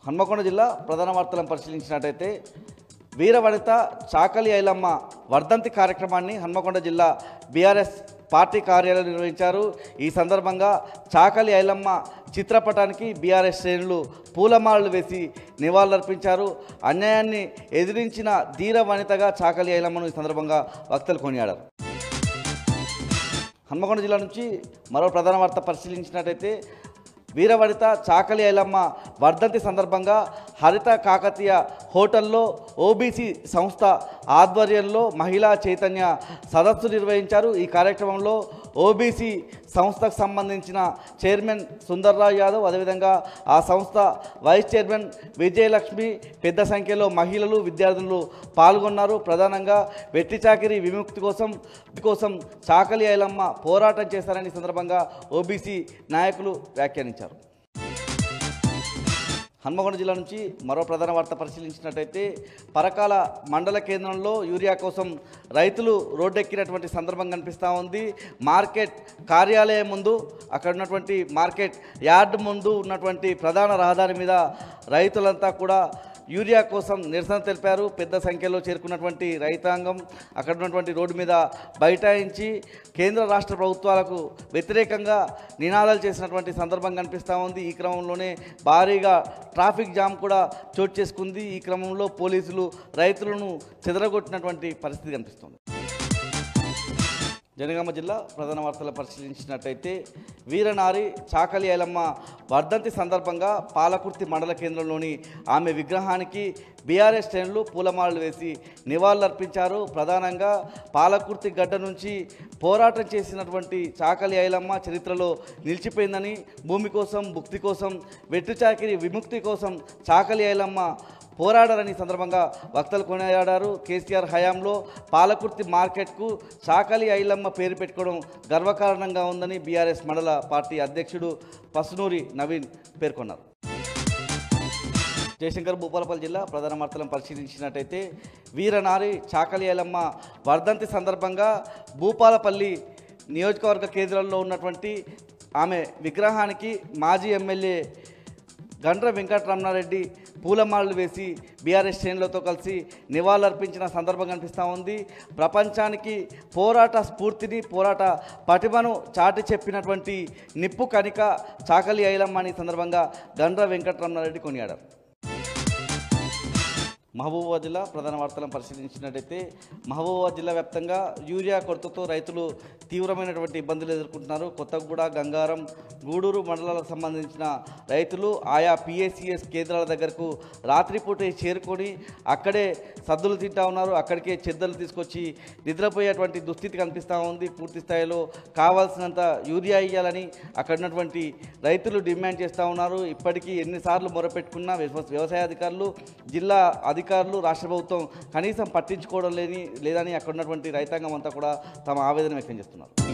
హన్మకొండ జిల్లా ప్రధాన వార్తలను పరిశీలించినట్టయితే వీరవనిత చాకలి ఐలమ్మ వర్ధంతి కార్యక్రమాన్ని హన్మకొండ జిల్లా బీఆర్ఎస్ పార్టీ కార్యాలయంలో నిర్వహించారు. ఈ సందర్భంగా చాకలి ఐలమ్మ చిత్రపటానికి బీఆర్ఎస్ శ్రేణులు పూలమాలలు వేసి నివాళులర్పించారు. అన్యాయాన్ని ఎదిరించిన ధీర వనితగా చాకలి ఐలమ్మను ఈ సందర్భంగా వక్తలు కొనియాడారు. హన్మకొండ జిల్లా నుంచి మరో ప్రధాన వార్త పరిశీలించినట్టయితే వీరవనిత చాకలి ఐలమ్మ వర్ధంతి సందర్భంగా హరిత కాకతీయ హోటల్లో ఓబీసీ సంస్థ ఆధ్వర్యంలో మహిళా చైతన్య సదస్సు నిర్వహించారు. ఈ కార్యక్రమంలో ఓబీసీ సంస్థకు సంబంధించిన చైర్మన్ సుందర్రావు యాదవ్, అదేవిధంగా ఆ సంస్థ వైస్ చైర్మన్ విజయలక్ష్మి, పెద్ద సంఖ్యలో మహిళలు, విద్యార్థులు పాల్గొన్నారు. ప్రధానంగా వెట్టి చాకిరీ విముక్తి కోసం చాకలి ఐలమ్మ పోరాటం చేశారని సందర్భంగా ఓబీసీ నాయకులు వ్యాఖ్యానించారు. హన్మకొండ జిల్లా నుంచి మరో ప్రధాన వార్త పరిశీలించినట్టయితే పరకాల మండల కేంద్రంలో యూరియా కోసం రైతులు రోడ్డెక్కినటువంటి సందర్భం కనిపిస్తూ ఉంది. మార్కెట్ కార్యాలయం ముందు, అక్కడ ఉన్నటువంటి మార్కెట్ యార్డ్ ముందు ఉన్నటువంటి ప్రధాన రహదారి మీద రైతులంతా కూడా యూరియా కోసం నిరసన తెలిపారు. పెద్ద సంఖ్యలో చేరుకున్నటువంటి రైతాంగం అక్కడ ఉన్నటువంటి రోడ్డు మీద బైఠాయించి కేంద్ర రాష్ట్ర ప్రభుత్వాలకు వ్యతిరేకంగా నినాదాలు చేసినటువంటి సందర్భం కనిపిస్తూ ఉంది. ఈ క్రమంలోనే భారీగా ట్రాఫిక్ జామ్ కూడా చోటు చేసుకుంది. ఈ క్రమంలో పోలీసులు రైతులను చెదరగొట్టినటువంటి పరిస్థితి కనిపిస్తుంది. జనగామ జిల్లా ప్రధాన వార్తలు పరిశీలించినట్టయితే వీరనారి చాకలి ఐలమ్మ వర్ధంతి సందర్భంగా పాలకుర్తి మండల కేంద్రంలోని ఆమె విగ్రహానికి బీఆర్ఎస్ శ్రేణులు పూలమాలలు వేసి నివాళులర్పించారు. ప్రధానంగా పాలకుర్తి గడ్డ నుంచి పోరాటం చేసినటువంటి చాకలి ఐలమ్మ చరిత్రలో నిలిచిపోయిందని, భూమి కోసం, భుక్తి కోసం, వెట్టి చాకిరీ విముక్తి కోసం చాకలి ఐలమ్మ పోరాడారని సందర్భంగా వక్తలు కొనియాడారు. కేసీఆర్ హయాంలో పాలకుర్తి మార్కెట్కు చాకలి ఐలమ్మ పేరు పెట్టుకోవడం గర్వకారణంగా ఉందని బీఆర్ఎస్ మండల పార్టీ అధ్యక్షుడు పసునూరి నవీన్ పేర్కొన్నారు. జయశంకర్ భూపాలపల్లి జిల్లా ప్రధాన వార్తలను పరిశీలించినట్టయితే వీరనారి చాకలి ఐలమ్మ వర్ధంతి సందర్భంగా భూపాలపల్లి నియోజకవర్గ కేంద్రంలో ఉన్నటువంటి ఆమె విగ్రహానికి మాజీ ఎమ్మెల్యే గండ్ర వెంకటరమణారెడ్డి పూలమాలలు వేసి బీఆర్ఎస్ శ్రేణులతో కలిసి నివాళులర్పించిన సందర్భం కనిపిస్తూ ఉంది. ప్రపంచానికి పోరాట స్ఫూర్తిని, పోరాట పటిమను చాటి చెప్పినటువంటి నిప్పు కణిక చాకలి ఐలమ్మ అని సందర్భంగా గండ్ర వెంకటరమణారెడ్డి కొనియాడారు. మహబూబాబాద్ జిల్లా ప్రధాన వార్తలను పరిశీలించినట్టయితే మహబూబాబాద్ జిల్లా వ్యాప్తంగా యూరియా కొరతతో రైతులు తీవ్రమైనటువంటి ఇబ్బందులు ఎదుర్కొంటున్నారు. కొత్తగూడ, గంగారం, గూడూరు మండలాలకు సంబంధించిన రైతులు ఆయా పిఎస్సిఎస్ కేంద్రాల దగ్గరకు రాత్రిపూట చేరుకొని అక్కడే సద్దులు తింటా ఉన్నారు. అక్కడికే చెద్దలు తీసుకొచ్చి నిద్రపోయేటువంటి దుస్థితి కనిపిస్తూ ఉంది. పూర్తి స్థాయిలో కావాల్సినంత యూరియా ఇవ్వాలని అక్కడ ఉన్నటువంటి రైతులు డిమాండ్ చేస్తూ ఉన్నారు. ఇప్పటికీ ఎన్నిసార్లు మొరపెట్టుకున్నా వ్యవసాయ అధికారులు, జిల్లా అధికారులు, రాష్ట్ర ప్రభుత్వం కనీసం పట్టించుకోవడం లేదని అక్కడ ఉన్నటువంటి రైతాంగం అంతా కూడా తమ ఆవేదన వ్యక్తం చేస్తున్నారు.